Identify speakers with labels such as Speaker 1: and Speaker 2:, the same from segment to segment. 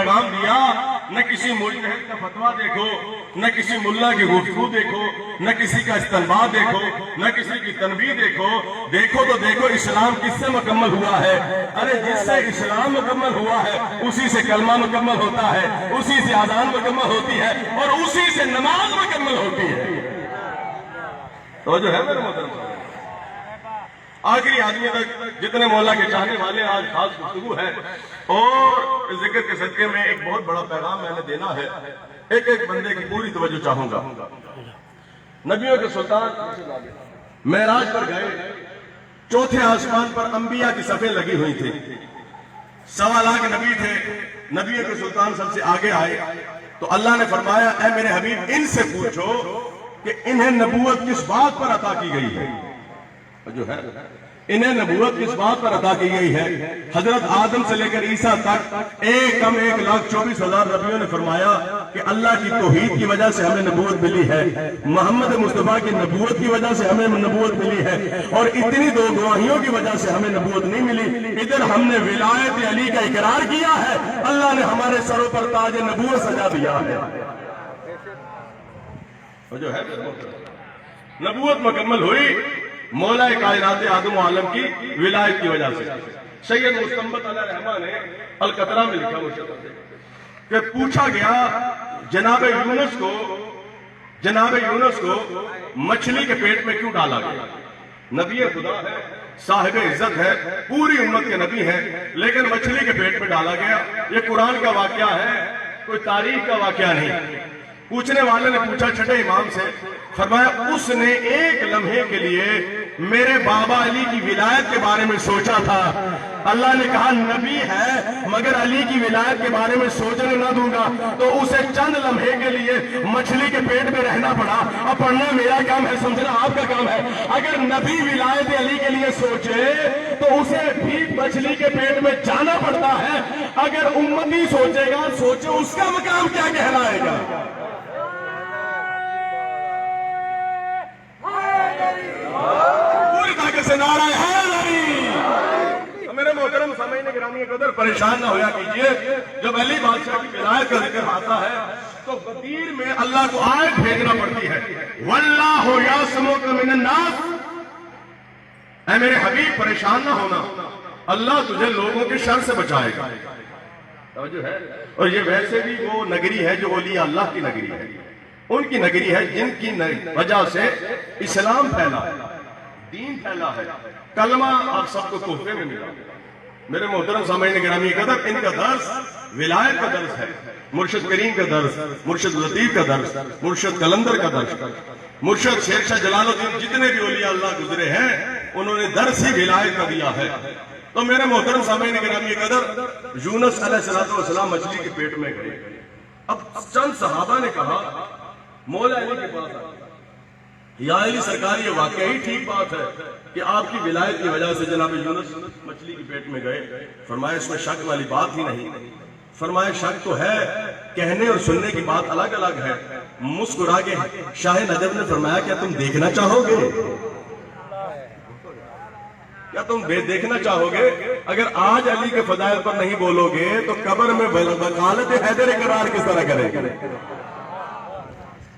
Speaker 1: پیغام دیا، نہ کسی مجتہد کا فتویٰ دیکھو، نہ کسی ملا کی گفتگو دیکھو، نہ کسی کا استنباط دیکھو، نہ کسی کی تنبیہ دیکھو، دیکھو تو دیکھو اسلام کس سے مکمل ہوا ہے؟ ارے جس سے اسلام مکمل ہوا ہے اسی سے کلمہ مکمل ہوتا ہے، اسی سے اذان مکمل ہوتی ہے، اور اسی سے نماز مکمل ہوتی ہے۔ تو جو ہے میرے محترم آخری آدمی تک جتنے مولا کے چاہنے والے آج خاص گفتگو ہے، اور ذکر کے صدقے میں ایک بہت بڑا پیغام میں نے دینا ہے، ایک ایک بندے کی پوری توجہ چاہوں گا۔ نبیوں کے سلطان معراج پر گئے، چوتھے آسمان پر انبیاء کی صفیں لگی ہوئی تھی، 1.25 لاکھ نبی تھے، نبیوں کے سلطان سب سے آگے آئے تو اللہ نے فرمایا اے میرے حبیب ان سے پوچھو کہ انہیں نبوت کس بات پر عطا کی گئی ہے، جو ہے انہیں نبوت کس بات پر عطا کی گئی ہے۔ حضرت آدم سے لے کر عیسیٰ تک 1,24,000 نبیوں نے فرمایا کہ اللہ کی توحید کی وجہ سے ہمیں نبوت ملی ہے، محمد مصطفیٰ کی نبوت کی وجہ سے ہمیں نبوت ملی ہے، اور اتنی 2 گواہیوں کی وجہ سے ہمیں نبوت نہیں ملی۔ ادھر ہم نے ولایت علی کا اقرار کیا ہے، اللہ نے ہمارے سروں پر تاج نبوت سجا دیا ہے۔ جو ہے نبوت مکمل ہوئی مولا کائنات آدم و عالم کی ولایت کی وجہ سے۔ سید مستنبط علیہ رحمہ نے القطرہ میں لکھا کہ پوچھا گیا جناب یونس کو مچھلی کے پیٹ میں کیوں ڈالا گیا؟ نبی خدا ہے، صاحب عزت ہے، پوری امت کے نبی ہے، لیکن مچھلی کے پیٹ میں ڈالا گیا۔ یہ قرآن کا واقعہ ہے، کوئی تاریخ کا واقعہ نہیں۔ پوچھنے والے نے پوچھا چھٹے امام سے، فرمایا اس نے ایک لمحے کے لیے میرے بابا علی کی ولایت کے بارے میں سوچا تھا، اللہ نے کہا نبی ہے مگر علی کی ولایت کے بارے میں سوچنے نہ دوں گا، تو اسے چند لمحے کے لیے مچھلی کے پیٹ میں رہنا پڑا۔ اب پڑھنا میرا کام ہے، سمجھنا آپ کا کام ہے۔ اگر نبی ولایت علی کے لیے سوچے تو اسے بھی مچھلی کے پیٹ میں جانا پڑتا ہے، اگر امتی سوچے گا سوچے اس کا مقام کیا کہلائے گا؟ پوری طاقت سے نعرہ حیدری۔ میرے محترم سامعین گرامی قدر پریشان نہ ہویا کیجئے، جب علی بادشاہ کی ولایت کا ذکر آتا ہے تو غدیر میں اللہ کو آیت بھیجنا پڑتی ہے، واللہ یعصمک من الناس۔ اے میرے حبیب پریشان نہ ہونا، اللہ تجھے لوگوں کے شر سے بچائے گا۔ اور یہ ویسے بھی وہ نگری ہے جو اولیاء اللہ کی نگری ہے، ان کی نگری ہے جن کی وجہ سے اسلام پھیلا ہے، دین پھیلا ہے، کلمہ آپ سب کو تحفے میں ملا۔ میرے محترم سامعین گرامی قدر ان کا درس ولایت کا درس ہے، مرشد کریم کا درس، مرشد لطیف کا درس، مرشد قلندر کا درس، مرشد شیر شاہ جلال الدین، جتنے بھی اولیاء اللہ گزرے ہیں انہوں نے درس ہی ولایت کا دیا ہے۔ تو میرے محترم سامعین گرامی قدر یونس علیہ السلام مچھلی کے پیٹ میں گئے، اب چند صحابہ نے کہا مولا علی کے پاس آئے، یا علی سرکار یہ واقعی ٹھیک بات ہے کہ آپ کی ولایت کی وجہ سے جناب یونس مچھلی کے پیٹ میں گئے؟ فرمایا اس میں شک والی بات ہی نہیں۔ فرمایا شک تو ہے، کہنے اور سننے کی بات الگ الگ ہے۔ مسکرا کے شاہ نجف نے فرمایا کیا تم دیکھنا چاہو گے؟ کیا تم دیکھنا چاہو گے؟ اگر آج علی کے فضائل پر نہیں بولو گے تو قبر میں وکالت حیدر اقرار کس طرح کرے گا؟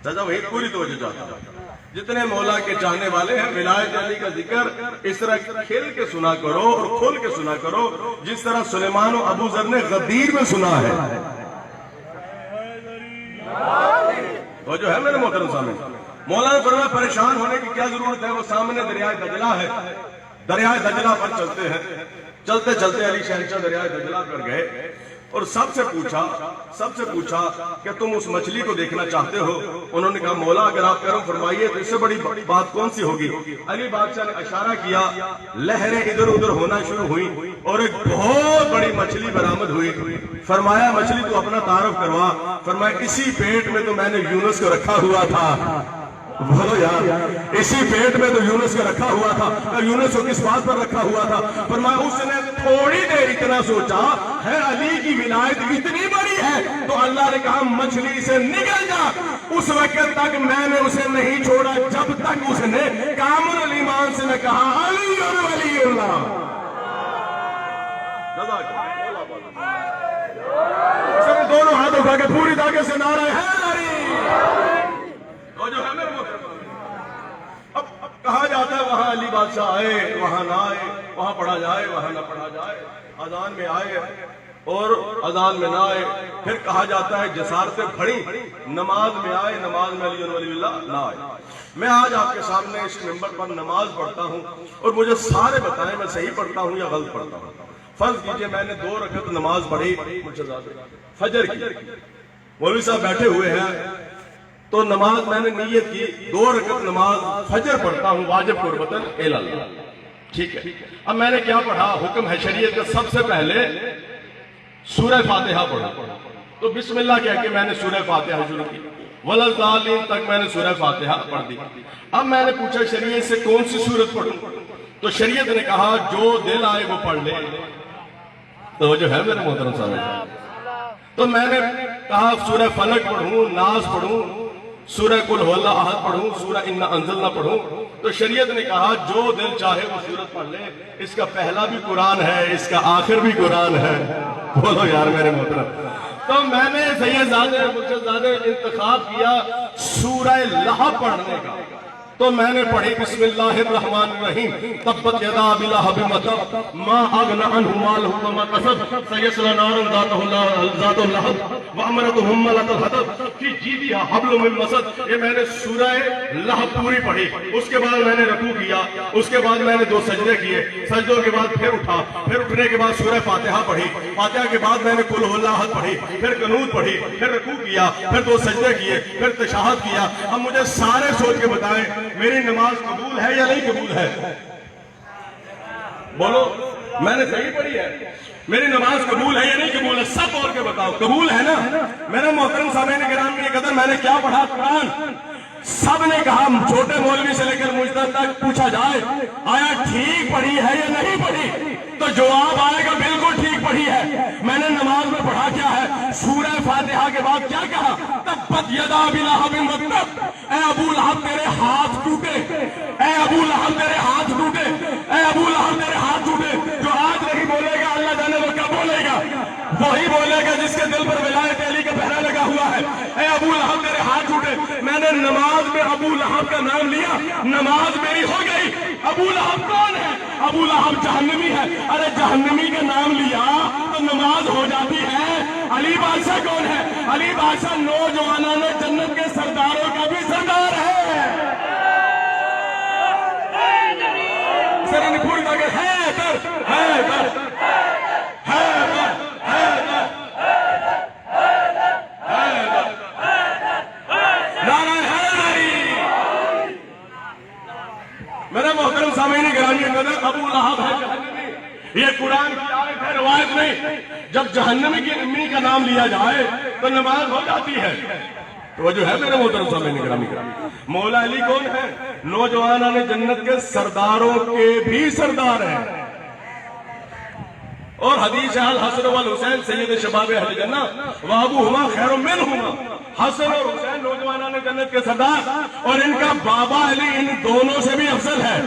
Speaker 1: سزا وہی پوری توجہ چاہتا ہے۔ جتنے مولا کے چاہنے والے ہیں ولایت علی کا ذکر اس طرح کھل کے سنا کرو اور کھل کے سنا کرو جس طرح سلیمان و ابو ذر نے غدیر میں سنا ہے۔ وہ جو ہے میرے محترم سامنے مولا نے فرمایا پریشان ہونے کی کیا ضرورت ہے، وہ سامنے دریائے دجلہ ہے، دریائے دجلہ پر چلتے ہیں۔ چلتے چلتے علی شہنشاہ دریائے دجلہ پر گئے اور سب سے پوچھا کہ تم اس مچھلی کو دیکھنا چاہتے ہو؟ انہوں نے کہا مولا اگر آپ کرم فرمائیے تو اس سے بڑی بات کون سی ہوگی؟ علی بادشاہ نے اشارہ کیا، لہریں ادھر ادھر ہونا شروع ہوئی اور ایک بہت بڑی مچھلی برآمد ہوئی۔ فرمایا مچھلی تو اپنا تعارف کروا۔ فرمایا اسی پیٹ میں تو میں نے یونس کو رکھا ہوا تھا۔ بولو یار، اسی پیٹ میں تو یونس کو رکھا ہوا تھا۔ یونس کو کس بات پر رکھا ہوا تھا؟ فرمایا اس نے تھوڑی دیر اتنا سوچا ہے علی کی ولایت اتنی بڑی ہے تو اللہ نے کہا مچھلی سے نکل جا۔ اس وقت تک میں نے اسے نہیں چھوڑا جب تک اس نے کامل الایمان سے نہ کہا علی اور ولی اللہ۔ اٹھا کے پوری طاقت سے نعرہ حیدری۔ تو جو ہے میرے اب کہا جاتا ہے وہاں علی بادشاہ آئے وہاں نہ آئے، وہاں پڑھا جائے وہاں نہ پڑھا جائے، اذان میں آئے اور اذان میں نہ آئے، پھر کہا جاتا ہے جسارتیں بڑھی، نماز میں آئے نماز میں علی ولی اللہ نہ آئے۔ میں آج آپ کے سامنے اس منبر پر نماز پڑھتا ہوں اور مجھے سارے بتائیں میں صحیح پڑھتا ہوں یا غلط پڑھتا ہوں۔ فرض کیجئے میں نے 2 رکعت نماز پڑھی فجر کی، مولوی صاحب بیٹھے ہوئے ہیں تو نماز میں نے نیت کی 2 رکعت نماز فجر پڑھتا ہوں واجب قربتاً الی اللہ، ٹھیک ہے۔ اب میں نے کیا پڑھا؟ حکم ہے شریعت کا سب سے پہلے سورہ فاتحہ پڑھو، تو بسم اللہ کہہ کے میں نے سورہ فاتحہ شروع کی، وَلَضَّالِّينَ تک میں نے سورہ فاتحہ پڑھ دی۔ اب میں نے پوچھا شریعت سے کون سی سورت پڑھوں؟ تو شریعت نے کہا جو دل آئے وہ پڑھ لے، تو جو ہے میرے محترم صاحب، تو میں نے کہا سورہ فلق پڑھوں، ناس پڑھوں، سورہ قل هو اللہ احد پڑھوں، سورہ انا انزلنا پڑھوں، تو شریعت نے کہا جو دل چاہے وہ سورت پڑھ لے، اس کا پہلا بھی قرآن ہے اس کا آخر بھی قرآن ہے، بولو یار میرے محترم۔ تو میں نے سید زادے مرشد زادے انتخاب کیا سورہ لہب پڑھنے کا، تو میں نے پڑھی بسم اللہ الرحمن الرحیم، تبت یدا ابی لہب وتب ما اغنی عنہ مالہ وما کسب سیصلی نارا ذات لہب وامرأتہ حمالۃ الحطب فی جیدہا حبل من مسد۔ یہ میں نے سورہ لہب پوری پڑھی، اس کے بعد میں نے رکوع کیا، اس کے بعد میں نے 2 سجدے کیے، سجدوں کے بعد پھر اٹھا، پھر اٹھنے کے بعد سورہ فاتحہ پڑھی، فاتحہ کے بعد میں نے قل هو اللہ احد پڑھی، پھر قنوت پڑھی، پھر رکوع کیا، پھر 2 سجدے کیے، پھر تشہد کیا۔ اب مجھے سارے سوچ کے بتائیں میری نماز قبول ہے یا نہیں قبول ہے؟ بولو میں نے صحیح پڑھی ہے؟ میری نماز قبول ہے یا نہیں قبول ہے؟ سب بول کے بتاؤ قبول ہے نا؟ میرے محترم سامعین کرام کی قدر، میں نے کیا پڑھا؟ قرآن۔ سب نے کہا چھوٹے مولوی سے لے کر مجدد تک پوچھا جائے آیا ٹھیک پڑھی ہے یا نہیں پڑھی، تو جواب آئے گا بالکل ٹھیک پڑھی ہے۔ میں نے نماز میں پڑھا کیا ہے؟ سورہ فاتحہ کے بعد کیا کہا؟ تبت یدا ابی لہب وتب، اے ابو لہب تیرے ہاتھ ٹوٹے، اے ابو لہب تیرے ہاتھ ٹوٹے، اے ابو لہب تیرے ہاتھ ٹوٹے۔ جو آج نہیں بولے گا اللہ جانے وہ کیا بولے گا؟ وہی بولے گا جس کے دل پر ولایت علی کا پہرا لگا ہوا ہے۔ اے ابو لہب تیرے ہاتھ ٹوٹے۔ میں نے نماز میں ابو لہب کا نام لیا، نماز میری ہو گئی۔ ابو لہب کون ہے؟ ابو لہب جہنمی ہے۔ ارے جہنمی کا نام لیا تو نماز ہو جاتی ہے۔ علی بادشاہ کون ہے؟ علی بادشاہ نوجوانوں نے جنت کے سرداروں کا بھی سردار ہے۔ سر پوری طاقت ہے در ہے در میرے محترم سامعین گرامی قدر، ابو لہب ہے جہنمی، یہ قرآن کی آیت ہے روایت نہیں۔ جب جہنمی کی امی کا نام لیا جائے تو نماز ہو جاتی ہے۔ تو جو ہے میرے محترم سامعین گرامی، مولا علی کون ہے؟ نوجوانان جنت کے سرداروں کے بھی سردار ہیں، اور حدیث ہے الحسن والحسین سید شباب اہل جنہ وابوہما خیر منہما۔ حسن اور حسین نوجوانان جنت کے سردار، اور ان کا بابا علی ان دونوں سے بھی افضل ہے۔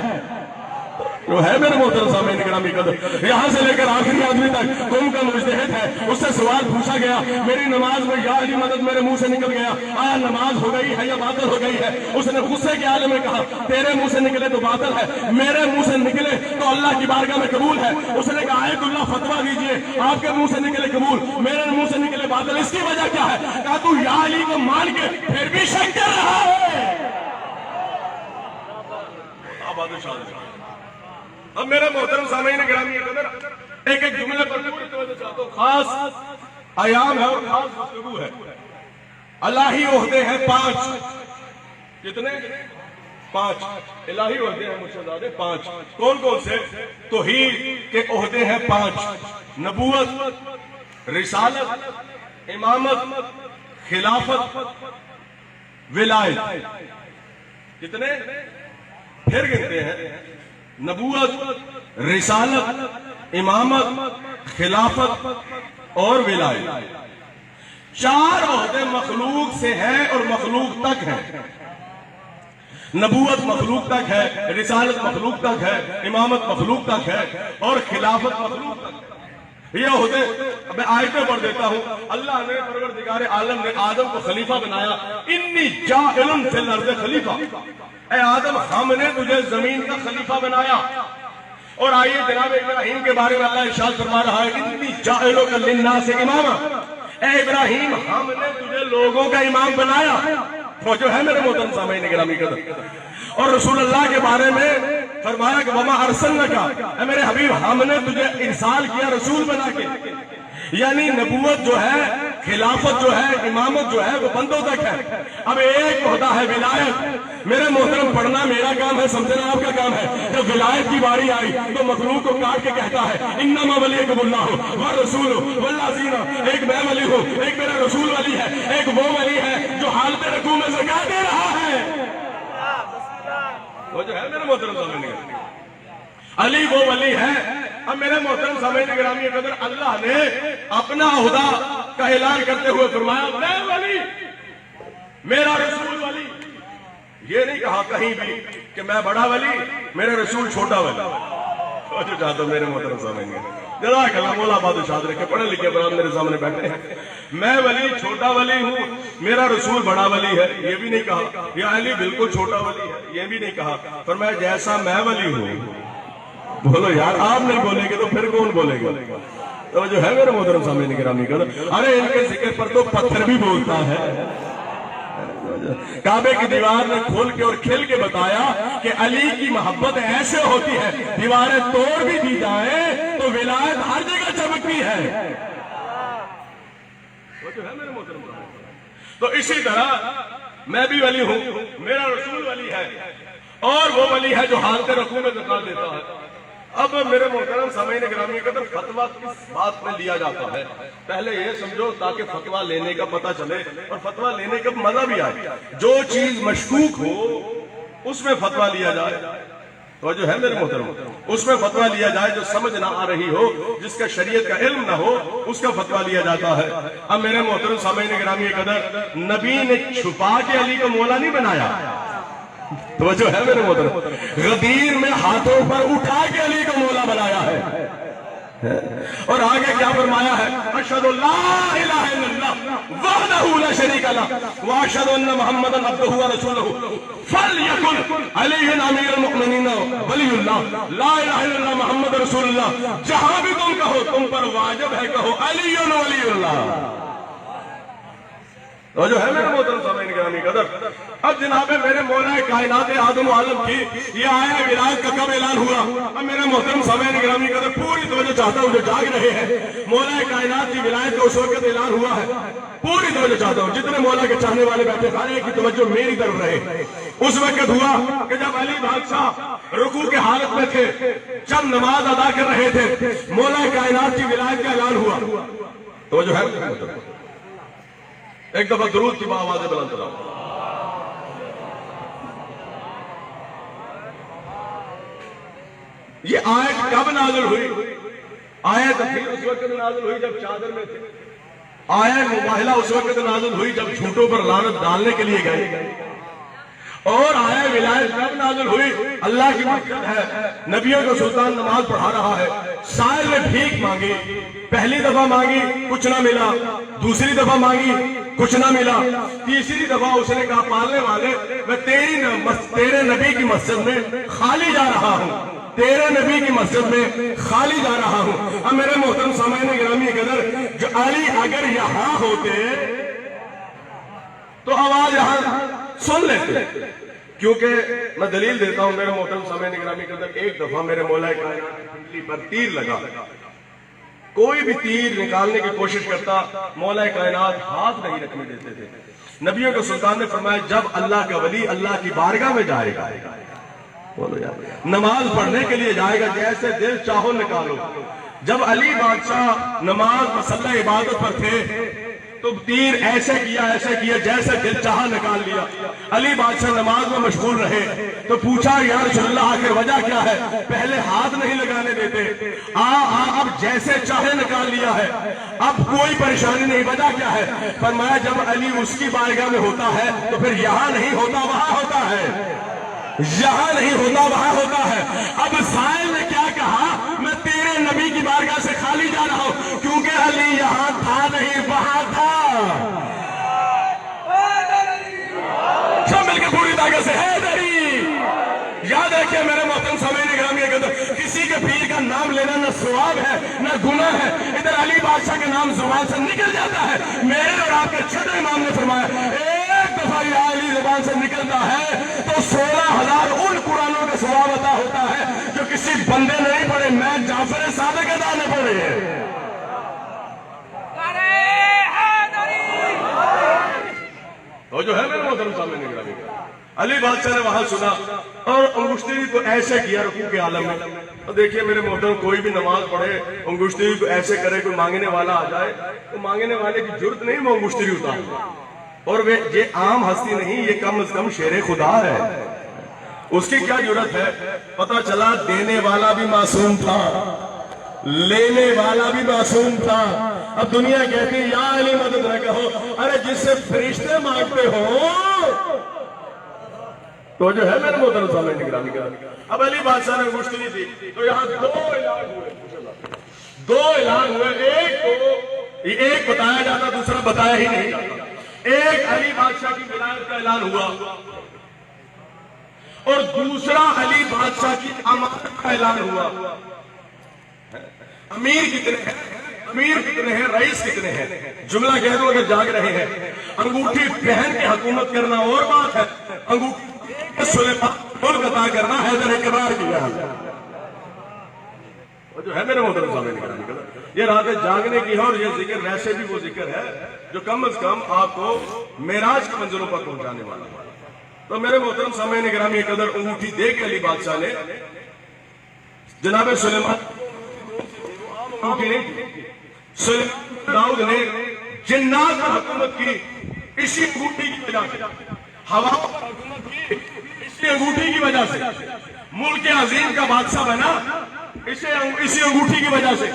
Speaker 1: جو ہے میرے محترم سامعین گرامی قدر، یہاں سے لے کر آخری آدمی تک قوم کا مجتہد ہے۔ اس سے سوال پوچھا گیا میری نماز میں یا علی مدد میرے منہ سے نکل گیا، آیا نماز ہو گئی ہے یا باطل ہو گئی ہے؟ اس نے غصے کے عالم میں کہا تیرے منہ سے نکلے تو باطل ہے، میرے منہ سے نکلے تو اللہ کی بارگاہ میں قبول ہے۔ اس نے کہا آیت اللہ فتویٰ دیجئے، آپ کے منہ سے نکلے قبول، میرے منہ سے نکلے باطل، اس کی وجہ کیا ہے؟ کہا تو یا علی کو مان کے پھر بھی شک کر رہا ہے۔ اب میرے محترم سامعین گرامی قدر، ایک ایک جملے پر پوری توجہ چاہتا ہوں۔ خاص ایام ہے اور خاص گفتگو ہے۔ الہی عہدے ہیں 5۔ کتنے؟ 5 الہی عہدے ہیں مرشدزادے 5۔ کون کون سے؟ توحید کے عہدے ہیں 5، نبوت، رسالت، امامت، خلافت، ولایت۔ کتنے؟ پھر گنتے ہیں، نبوت، رسالت، امامت، خلافت اور ولایت۔ 4 عہدے مخلوق سے ہیں اور مخلوق تک ہیں۔ نبوت مخلوق تک ہے، رسالت مخلوق تک ہے، امامت مخلوق تک ہے اور خلافت مخلوق تک ہے۔ یہ عہدے میں آیتیں پڑھ دیتا ہوں. اللہ نے پروردگار عالم نے آدم کو خلیفہ بنایا. انی جاعل فی الارض خلیفہ، اے آدم ہم نے تجھے زمین کا خلیفہ بنایا. اور آئیے جناب ابراہیم کے بارے میں اللہ ارشاد فرما رہا ہے انی جاعلک للناس اماما، اے ابراہیم ہم نے تجھے لوگوں کا امام بنایا. وہ جو ہے میرے محترم سامعین گرامی قدر. اور رسول اللہ کے بارے میں فرمایا کہ وما ارسلناکا، اے میرے حبیب ہم نے تجھے ارسال کیا رسول بنا کے. یعنی نبوت جو ہے، خلافت جو ہے، امامت جو ہے وہ بندوں تک ہے. اب ایک عہدہ ہے ولایت. میرے محترم پڑھنا میرا کام ہے، سمجھنا آپ کا کام ہے. جب ولایت کی باری آئی تو مخلوق کو کاٹ کے کہتا ہے انما ولیکم اللہ والرسول والذین، ایک میں ولی ہوں، ایک میرا رسول ولی ہے، ایک وہ ولی ہے جو حالت رکوع میں زکات دے رہا ہے. وہ جو ہے میرے محترم سامنے علی وہ ولی ہے. اب میرے محترم سامعین گرامی قدر اللہ نے اپنا عہدہ کا اعلان کرتے ہوئے فرمایا میں ولی، میرا رسول ولی. یہ نہیں کہا کہیں بھی کہ میں بڑا ولی، میرے رسول چھوٹا ولی. جو چاہتا ہوں میرے محترم سامعین جزاک اللہ، مولا آباد شاد رکھے، پڑھے لکھے برادر میرے سامنے بیٹھے ہیں. میں ولی چھوٹا ولی ہوں، میرا رسول بڑا ولی ہے. یہ بھی نہیں کہا یا علی بالکل چھوٹا ولی ہے، یہ بھی نہیں کہا. فرمایا جیسا میں ولی ہوں. بولو یار، آپ نہیں بولیں گے تو پھر کون بولے گا؟ تو جو ہے میرے محترم سامعین گرامی قدر، ارے ان کے ذکر پر تو پتھر بھی بولتا ہے. کعبے کی دیوار نے کھول کے اور کھل کے بتایا کہ علی کی محبت ایسے ہوتی ہے دیواریں توڑ بھی دی جائیں تو ولایت ہر جگہ چمکتی ہے. تو اسی طرح میں بھی ولی ہوں، میرا رسول ولی ہے، اور وہ ولی ہے جو حالت رکوع میں زکات دیتا ہے. اب میرے محترم سامعین گرامی قدر فتویٰ کس بات میں لیا جاتا ہے؟ پہلے یہ سمجھو تاکہ فتویٰ لینے کا پتہ چلے اور فتویٰ لینے کا مزہ بھی آئے. جو چیز مشکوک ہو اس میں فتویٰ لیا جائے. تو جو ہے میرے محترم اس میں فتویٰ لیا جائے. جو سمجھ نہ آ رہی ہو، جس کا شریعت کا علم نہ ہو، اس کا فتویٰ لیا جاتا ہے. اب میرے محترم سامعین گرامی قدر نبی نے چھپا کے علی کو مولا نہیں بنایا. تو جو ہے میرے محترم غدیر میں ہاتھوں پر اٹھا کے علی کو مولا بنایا ہے. اور آگے کیا فرمایا ہے؟ اشہد لا الہ الا اللہ وحدہ لا شریک لہ واشہد ان محمدا عبدہ ورسولہ فلیکن علی امیر المؤمنین ولی اللہ لا الہ الا اللہ محمد رسول اللہ. جہاں بھی تم کہو تم پر واجب ہے کہو علی ولی اللہ. تو جو ہے میرے محترم سامعین گرامی قدر، اب جناب میرے مولا کائنات آدم عالم کی یہ آیا ولایت کا کب اعلان ہوا؟ اب میرے محترم سامعین گرامی قدر پوری توجہ چاہتا ہوں جو جاگ رہے ہیں. مولا کائنات کی ولایت کا اس وقت اعلان ہوا ہے. پوری توجہ چاہتا ہوں، جتنے مولا کے چاہنے والے بیٹھے ہر ایک کی توجہ میری طرف رہے. اس وقت ہوا کہ جب علی بادشاہ رکوع کے حالت میں تھے، جب نماز ادا کر رہے تھے، مولا کائنات کی ولایت کا اعلان ہوا. تو جو ہے ایک دفعہ درود کی آواز بلند کرو. یہ آیت کب نازل ہوئی؟ آیت اس وقت نازل ہوئی جب چادر میں تھے. آیت مباہلہ اس وقت نازل ہوئی جب جھوٹوں پر لعنت ڈالنے کے لیے گئے. اور آیا ولایت کب نازل ہوئی؟ اللہ کی مسجد ہے، نبیوں کا سلطان نماز پڑھا رہا ہے، سائل نے بھیک مانگی. پہلی دفعہ مانگی کچھ نہ ملا، دوسری دفعہ مانگی کچھ نہ ملا، تیسری دفعہ اس نے کہا پالنے والے میں تیرے نبی کی مسجد میں خالی جا رہا ہوں، تیرے نبی کی مسجد میں خالی جا رہا ہوں. اب میرے محترم سامعین گرامی قدر جو علی اگر یہاں ہوتے تو آواز یہاں سن لیتے. کیونکہ میں دلیل دیتا ہوں میرے محترم سامعین گرامی قدر، ایک دفعہ میرے مولا کائنات کی پنڈلی پر تیر لگا. کوئی بھی تیر نکالنے کی کوشش کرتا، مولا کائنات ہاتھ نہیں رکھنے دیتے تھے. نبیوں کے سلطان نے فرمایا جب اللہ کا ولی اللہ کی بارگاہ میں جائے گا، نماز پڑھنے کے لیے جائے گا، جیسے دل چاہو نکالو. جب علی بادشاہ نماز مصلی عبادت پر تھے تو تیر ایسے کیا جیسے دل چاہا نکال لیا. علی بادشاہ نماز میں مشغول رہے تو پوچھا یا رسول اللہ آخر وجہ کیا ہے؟ پہلے ہاتھ نہیں لگانے دیتے، اب جیسے چاہے نکال لیا ہے، اب کوئی پریشانی نہیں، وجہ کیا ہے؟ فرمایا جب علی اس کی بارگاہ میں ہوتا ہے تو پھر یہاں نہیں ہوتا، وہاں ہوتا ہے. یہاں نہیں ہوتا وہاں ہوتا ہے. اب سائل نے کیا کہا؟ میں تیرے نبی کی بارگاہ سے خالی جا رہا ہوں کیونکہ علی یہاں تھا نہیں وہاں تھا. سب مل کے پوری طاقت سے حیدری. یاد رکھیے میرے محترم سامعین گرامی کے اندر کسی کے پیر کا نام لینا نہ ثواب ہے نہ گناہ ہے. ادھر علی بادشاہ کے نام زبان سے نکل جاتا ہے. میرے اور آپ کے چھٹے امام نے فرمایا ایک دفعہ یہ علی زبان سے نکلتا ہے تو 16,000 ان قرآنوں کا ثواب عطا ہوتا ہے جو کسی بندے نے نہیں پڑھے. میں جعفر صادق ادا نے پڑھے. تو جو ہے میرے محترم سامعین گرامی علی بادشاہ نے وہاں سنا اور انگشتری کو ایسے کیا رکوع کے عالم میں. اور دیکھیے میرے محترم کوئی بھی نماز پڑھے انگشتری کو ایسے کرے کوئی مانگنے والا آ جائے تو مانگنے والے کی جرت نہیں وہ انگشتری اتارے. اور یہ عام ہستی نہیں یہ کم از کم شیر خدا ہے. اس کی کیا جرت ہے؟ پتہ چلا دینے والا بھی معصوم تھا لینے والا بھی معصوم تھا. اب دنیا کہتی ہے یا علی مدد نہ کہو. ارے جس سے فرشتے مانگتے ہو تو جو ہے میرے محترم سامعین گرامی کا اب علی بادشاہ نے انگشتری دی تو یہاں دو اعلان ہوئے. ایک بتایا جاتا دوسرا بتایا ہی نہیں جاتا. ایک علی بادشاہ کی ولایت کا اعلان ہوا اور دوسرا علی بادشاہ کی امانت کا اعلان ہوا. امیر کتنے ہیں رئیس کتنے ہیں جملہ کہہ دو اگر جاگ رہے ہیں. انگوٹھی پہن کے حکومت کرنا اور بات ہے, انگوٹھی سلیمان عطا کرنا حیدر اقرار کیا. جو ہے میرے محترم سامعین یہ راتیں جاگنے کی ہے اور یہ ذکر ویسے بھی وہ ذکر ہے جو کم از کم آپ کو معراج کی منزلوں پر پہنچانے والا ہے. تو میرے محترم سامعین گرامی قدر انگوٹھی دے کے علی بادشاہ نے جناب سلیمان داؤد نے جنات پر حکومت کی اسی انگوٹھی کی وجہ سے, ہوا پر حکومت کی اسی انگوٹھی کی وجہ سے, ملک عظیم کا بادشاہ بنا اسی انگوٹھی کی وجہ سے.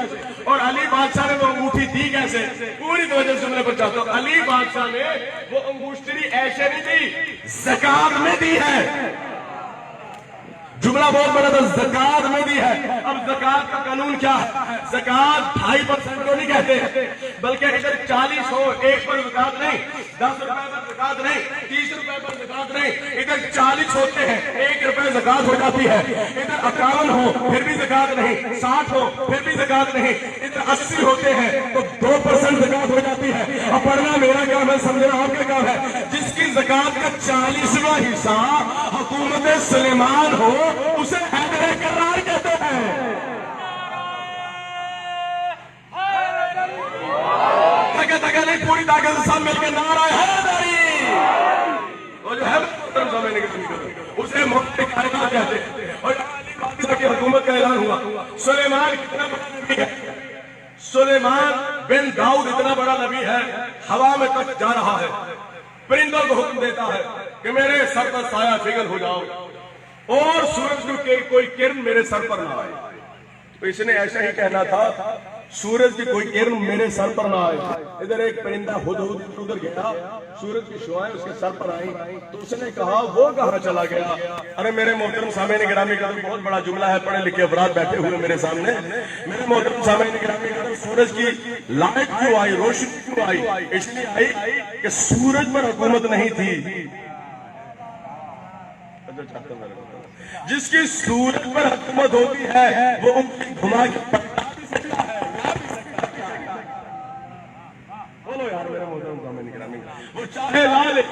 Speaker 1: اور علی بادشاہ نے وہ انگوٹھی دی کیسے؟ پوری توجہ سے میں چاہتا ہوں. علی بادشاہ نے وہ انگوٹھی ایسے نہیں دی, زکات میں دی ہے. جملہ بہت بڑا تھا, زکات میں دی ہے. اب زکات کا قانون کیا ہے؟ زکات 2.5% کو نہیں کہتے بلکہ ادھر 40 ہو ایک پر زکات نہیں, 10 روپے پر زکات نہیں, 30 روپے پر زکات نہیں, ادھر 40 ہوتے ہیں 1 روپے زکات ہو جاتی ہے. ادھر 51 ہو پھر بھی زکات نہیں, 60 ہو پھر بھی زکات نہیں, ادھر 80 ہوتے ہیں تو 2% زکات ہو جاتی ہے. اب پڑھنا میرا کام ہے, سمجھنا آپ کا کام ہے. جس کی زکات کا 40واں حصہ حکومت سلیمان ہو اسے حیدر اقرار کہتے ہیں. تکا نہیں پوری طاقت سے سب مل کے نعرہ حیدری. وہ جو ہے اسے محقق کائنات کہتے ہیں. اور علی بادشاہ کی حکومت کا اعلان ہوا. سلیمان کتنا بڑا نبی ہے, سلیمان بن داؤد اتنا بڑا نبی ہے, ہوا میں تک جا رہا ہے, پرندوں کو حکم دیتا ہے کہ میرے سر پر سایہ فگن ہو جاؤ اور سورج کی کوئی کرن میرے سر پر نہ آئے. تو اس نے ایسا ہی کہنا تھا سورج کی کوئی کرن میرے سر پر نہ آئے. ادھر ایک پرندہ ہدہد ادھر گیا, سورج کی شعائیں اس کے سر پر آئیں تو اس نے کہا وہ کہاں چلا گیا. ارے میرے محترم سامعین گرامی کا بہت بڑا جملہ ہے, پڑھے لکھے افراد بیٹھے ہوئے میرے سامنے. میرے محترم سامعین گرامی کا سورج کی لائٹ کیوں آئی, روشنی کیوں آئی؟ اس لیے آئی کہ سورج پر حکومت نہیں تھی. جس کی سورج پر حکومت ہوتی ہے وہ انگلی گھما کے پلٹا بھی سکتا ہے, بولو یار میرے محترم سامعین گرامی, وہ چاہے لا لے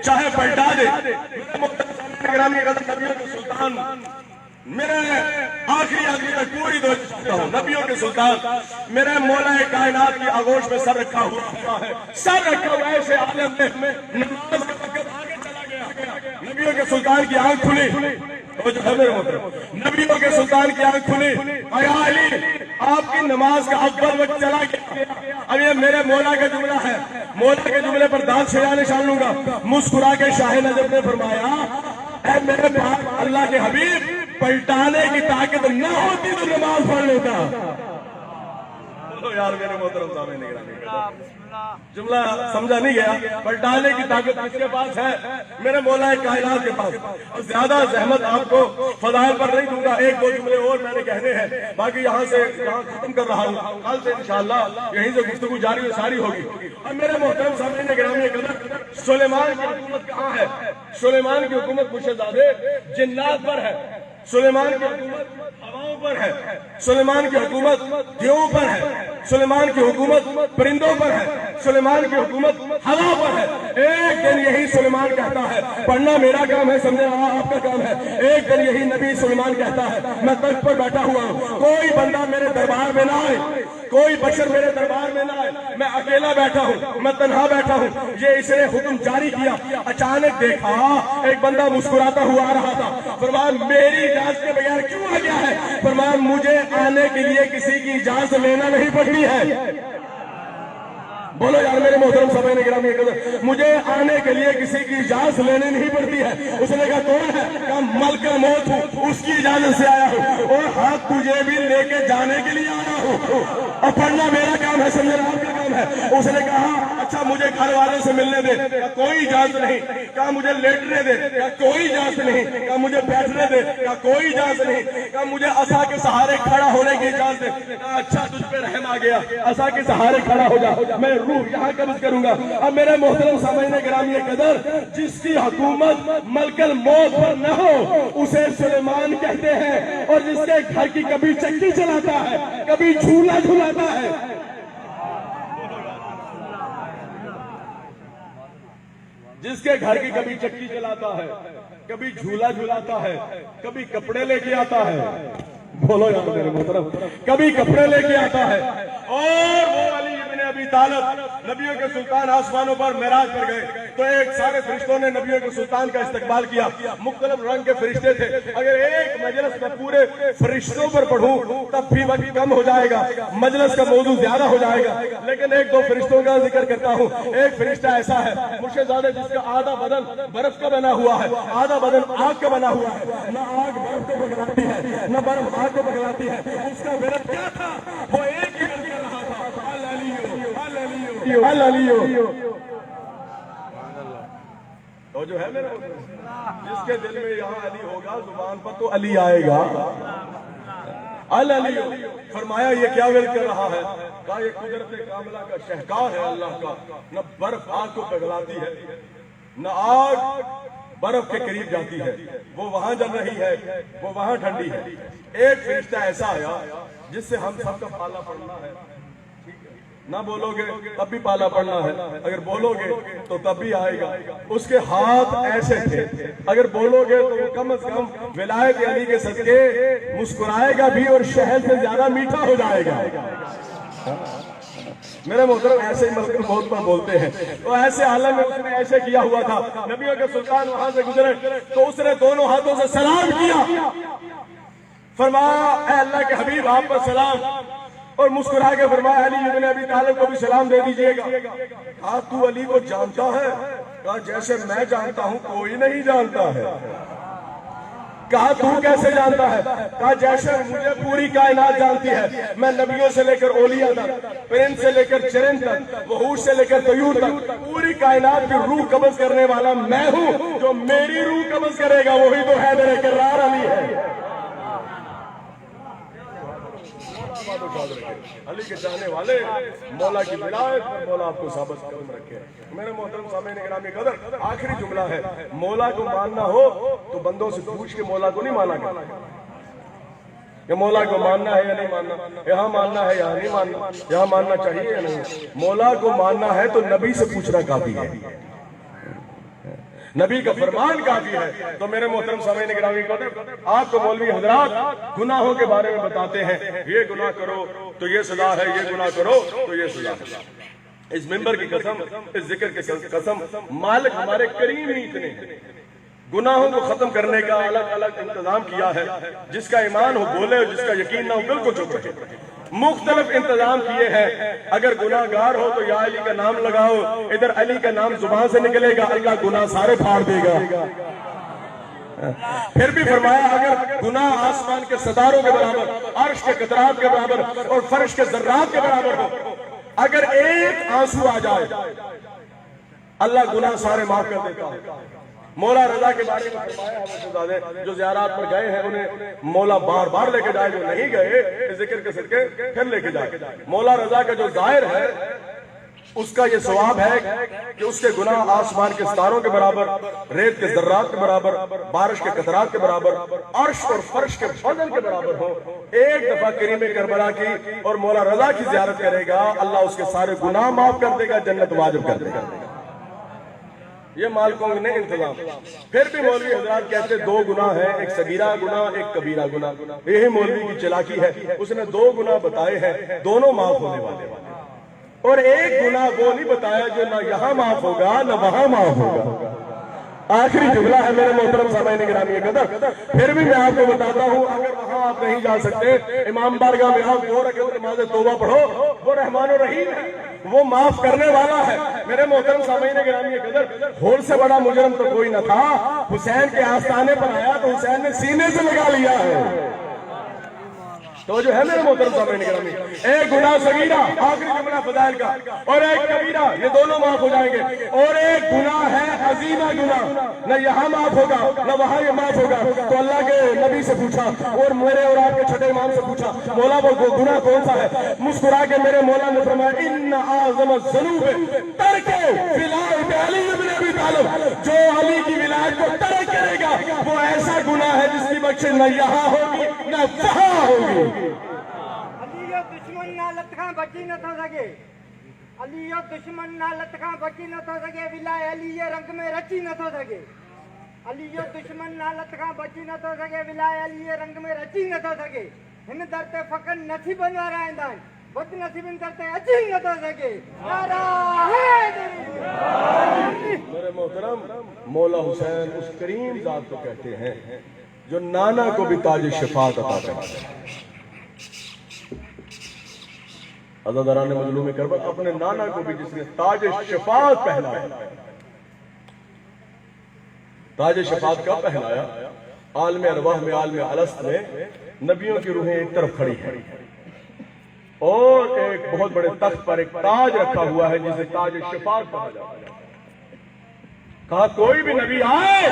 Speaker 1: چاہے پلٹا دے. میرے محترم سامعین گرامی نبیوں کے سلطان, میرے آخری تک پوری دو چاہتا ہوں, نبیوں کے سلطان میرے مولا کائنات کی آغوش میں سر رکھا ہوا ہے, سر رکھا ہوا ایسے عالم میں نماز کا وقت آگے چلا گیا. نبیوں کے سلطان کی آنکھ کھلی, نبیوں کے سلطان کی آنکھ کھلی, اے علی آپ کی نماز کا اول وقت چلا گیا. اب یہ میرے مولا کا جملہ ہے, مولا کے جملے پر دانت سے نشان لوں گا. مسکرا کے شاہ نجف نے فرمایا اے میرے پاس اللہ کے حبیب پلٹانے کی طاقت نہ ہوتی تو نماز پڑھ لیتا. بولو یار میرے محترم سامعین گرامی، جملہ سمجھا نہیں گیا، پر ڈالنے کی طاقت کس کے پاس ہے؟ میرے مولا کائنات کے پاس۔ اور زیادہ زحمت آپ کو فضائل پر نہیں دوں گا، ایک دو جملے اور میں نے کہنے ہیں، باقی یہاں ختم کر رہا ہوں، کل سے انشاءاللہ یہیں سے گفتگو جاری و ساری ہوگی۔ اور میرے محترم سامعین گرامی قدر، سلیمان کی حکومت کہاں ہے؟ سلیمان کی حکومت مشہزادے جنات پر ہے، سلیمان کی حکومت ہواؤں پر ہے، سلیمان کی حکومت دیووں پر ہے، سلیمان کی حکومت پرندوں پر ہے، سلیمان کی حکومت ہوا پر ہے۔ ایک دن یہی سلیمان کہتا ہے، پڑھنا میرا کام ہے، سمجھنا آپ کا کام ہے۔ ایک دن یہی نبی سلیمان کہتا ہے، میں تخت پر بیٹھا ہوا ہوں، کوئی بندہ میرے دربار میں نہ آئے، کوئی بشر میرے دربار میں نہ آئے، میں اکیلا بیٹھا ہوں، میں تنہا بیٹھا ہوں۔ یہ اس نے حکم جاری کیا، اچانک دیکھا ایک بندہ مسکراتا ہوا آ رہا تھا، فرمایا میری اجازت کے بغیر کیوں آ گیا ہے؟ فرمایا مجھے آنے کے لیے کسی کی اجازت لینا نہیں پڑتی ہے۔ بولو یار میرے محترم سامعین گرامی قدر، مجھے آنے کے لیے کسی کی اجازت لینے نہیں پڑتی ہے۔ اس نے کہا کون ہے؟ کہا ملک الموت ہوں، اس کی اجازت سے آیا ہوں، اور ہاتھ تجھے بھی لے کے جانے کے لیے آیا ہوں، اور پڑھنا میرا کام ہے، سمجھنا آپ کا کام ہے۔ اس نے کہا اچھا مجھے گھر والوں سے ملنے دے، کہا کوئی اجازت نہیں۔ کہا مجھے لیٹنے دے، کہا کوئی اجازت نہیں۔ کہا مجھے بیٹھنے دے، کہا کوئی اجازت نہیں۔ کہا مجھے عصا کے سہارے کھڑا ہونے کی اجازت دے۔ کہا اچھا تجھ پہ رحم آ گیا، عصا کے سہارے کھڑا ہو جا، میں روح یہاں قبض کروں گا۔ اب میرے محترم سامعین گرامی قدر، جس کی حکومت ملک الموت پر نہ ہو اسے سلیمان کہتے ہیں، اور جس کے گھر کی کبھی چکی چلاتا ہے، کبھی جھولا جھلاتا ہے۔ جس کے گھر کی کبھی چکی چلاتا ہے، کبھی جھولا جھلاتا ہے، کبھی کپڑے لے کے آتا ہے، بولو یار میرے محترم، کبھی کپڑے لے کے آتا ہے۔ اور وہ علی ابن ابی طالب نبیوں کے سلطان آسمانوں پر معراج پر گئے تو ایک سارے فرشتوں نے نبیوں کے سلطان کا استقبال کیا، مختلف رنگ کے فرشتے تھے۔ اگر ایک مجلس میں پورے فرشتوں پر پڑھوں تب بھی وقت کم ہو جائے گا، مجلس کا موضوع زیادہ ہو جائے گا، لیکن ایک دو فرشتوں کا ذکر کرتا ہوں۔ ایک فرشتہ ایسا ہے مرشدزادے جس کا آدھا بدن برف کا بنا ہوا ہے، آدھا بدن آگ کا بنا ہوا ہے، نہ آگ برف کو پگلاتی ہے نہ برف آگ کو پگلاتی ہے۔ اس کا ورد کیا تھا؟ وہ ایک ہی ورد کر رہا تھا، تو جو ہے میرے جس کے دل میں یہاں علی ہوگا زبان پر تو علی آئے گا۔ علی فرمایا یہ کیا ورد کر رہا ہے؟ کہا یہ قدرت کاملہ کا شہکار ہے اللہ کا، نہ برف آگ کو پگلاتی ہے نہ آگ برف کے قریب جاتی ہے، وہ وہاں جل رہی ہے، وہ وہاں ٹھنڈی ہے۔ ایک فرشتہ ایسا آیا جس سے ہم سب کا پالا پڑنا ہے، نہ بولو گے تب بھی پالا پڑنا ہے، اگر بولو گے تو تب بھی آئے گا۔ اس کے ہاتھ ایسے تھے، اگر بولو گے تو کم از کم ولایت علی کے صدقے مسکرائے گا بھی اور شہد سے زیادہ میٹھا ہو جائے گا۔ میرے محترم ایسے ہی ملک الموت پر بولتے ہیں، تو ایسے عالم میں اس نے ایسے کیا ہوا تھا۔ نبیوں کے سلطان وہاں سے گزرے تو اس نے دونوں ہاتھوں سے سلام کیا، فرمایا اے اللہ کے حبیب آپ پر سلام، اور مسکرا کے فرمایا علی ابن ابی طالب کو بھی سلام دے دیجئے گا۔ کہا تو علی کو جانتا ہے؟ کہا جیسے میں جانتا ہوں کوئی نہیں جانتا ہے۔ کہا تو کیسے جانتا ہے؟ کہا جیسے مجھے پوری کائنات جانتی ہے، میں نبیوں سے لے کر اولیاء تک، پرند سے لے کر چرند تک، وحوش سے لے کر طیور تک، پوری کائنات کی روح قبض کرنے والا میں ہوں، جو میری روح قبض کرے گا وہی تو حیدر کرار علی ہے۔ علی کے چاہنے والے مولا کی ولایت پر مولا آپ کو ثابت قدم رکھے۔ میرے محترم سامعین گرامی قدر، آخری جملہ ہے، مولا کو ماننا ہو تو بندوں سے پوچھ کے مولا کو نہیں مانا کرنا کہ مولا کو ماننا ہے یا نہیں ماننا، یہاں ماننا ہے یا نہیں ماننا، یہاں ماننا چاہیے یا نہیں۔ مولا کو ماننا ہے تو نبی سے پوچھنا کافی ہے، نبی کا فرمان کافی ہے۔ تو میرے محترم سامعین گرامی قدر، آپ کو مولوی حضرات گناہوں کے بارے میں بتاتے ہیں، یہ گناہ کرو تو یہ سزا ہے، یہ گناہ کرو تو یہ سزا ہے۔ اس ممبر کی قسم، اس ذکر کی قسم، مالک ہمارے کریم ہی اتنے ہیں، گناہوں کو ختم کرنے کا الگ الگ انتظام کیا ہے۔ جس کا ایمان ہو بولے اور جس کا یقین نہ ہو بالکل چپ رہے، مختلف انتظام کیے ہیں۔ اگر گناہ گار ہو تو یا علی کا نام لگاؤ، ادھر علی کا نام زبان سے نکلے گا، اللہ گناہ سارے پھاڑ دے گا۔ پھر بھی فرمایا اگر گناہ آسمان کے ستاروں کے برابر، عرش کے قطرات کے برابر اور فرش کے ذرات کے برابر ہو، اگر ایک آنسو آ جائے اللہ گناہ سارے معاف کر دیتا ہے۔ مولا رضا کے بارے میں فرمایا ہے جو زیارات پر گئے ہیں انہیں مولا بار بار لے کے جائے، جو نہیں گئے ذکر کے صدقے پھر لے کے جائے۔ مولا رضا کا جو زائر ہے اس کا یہ ثواب ہے کہ اس کے گناہ آسمان کے ستاروں کے برابر، ریت کے ذرات کے برابر، بارش کے قطرات کے برابر، عرش اور فرش کے وزن کے برابر ہو۔ ایک دفعہ کریم کربلا کی اور مولا رضا کی زیارت کرے گا، اللہ اس کے سارے گناہ معاف کر دے گا، جنت واجب کر دے گا۔ یہ مالکوں نے انتظام۔ پھر بھی مولوی حضرات کہتے دو گناہ ہیں، ایک صغیرہ گناہ ایک کبیرہ گناہ۔ یہی مولوی کی چلاکی ہے، اس نے دو گناہ بتائے ہیں، دونوں معاف ہونے والے، اور ایک گناہ وہ نہیں بتایا جو نہ یہاں معاف ہوگا نہ وہاں معاف ہوگا۔ آخری جملہ ہے میرے محترم سامعین گرامی قدر، پھر بھی میں آپ کو بتاتا ہوں اگر وہاں آپ نہیں جا سکتے، امام بارگاہ میں آپ 2 رکعت نماز توبہ پڑھو، وہ رحمان الرحیم ہے، وہ معاف کرنے والا ہے۔ میرے محترم سامعین گرامی قدر، ہول سے بڑا مجرم تو کوئی نہ تھا، حسین کے آستانے پر آیا تو حسین نے سینے سے لگا لیا ہے۔ تو جو ہے میرے محترم سامعین گرامی، ایک گناہ صغیرہ آخری جملہ فضائل کا، اور ایک کبیرہ، یہ دونوں معاف ہو جائیں گے، اور ایک گناہ ہے عظیمہ گناہ، نہ یہاں معاف ہوگا نہ وہاں یہ معاف ہوگا۔ تو اللہ کے نبی سے پوچھا اور میرے اور آپ کے چھٹے امام سے پوچھا مولا وہ گناہ کون سا ہے؟ مسکرا کے میرے مولا نے فرمایا ان اعظم الذنوب ترک ولایت علی بن ابی طالب، جو علی کی ولایت کو ترک کرے گا وہ ایسا گناہ ہے جس کی بخشش نہ یہاں ہوگی نہ وہاں ہوگی۔
Speaker 2: علی دشمن نہ لتکاں بچی نہ تھا سکے، علی دشمن نہ لتکاں بچی نہ تھا سکے، ولایت علی رنگ میں رچی نہ تھا سکے، علی دشمن نہ لتکاں بچی نہ تھا سکے، ولایت علی رنگ میں رچی نہ تھا سکے، ہن درتے فقط نصیب بنوا رہا ہے، بد نصیبن درتے اچھی نہ تھا سکے۔
Speaker 1: میرے محترم مولا حسین اس کریم ذات کو کہتے ہیں جو نانا کو بھی تاج شفاعت عطا کرتا ہے۔ عزاداران مظلوم کربلا اپنے نانا کو بھی جس نے تاج شفاعت پہنایا، تاج شفاعت کا پہنایا، عالم ارواح میں عالم الست میں نبیوں کی روحیں ایک طرف کھڑی ہیں اور ایک بہت بڑے تخت پر ایک تاج رکھا ہوا ہے جسے تاج شفاعت کہا جاتا ہے۔ کہا کوئی بھی نبی آئے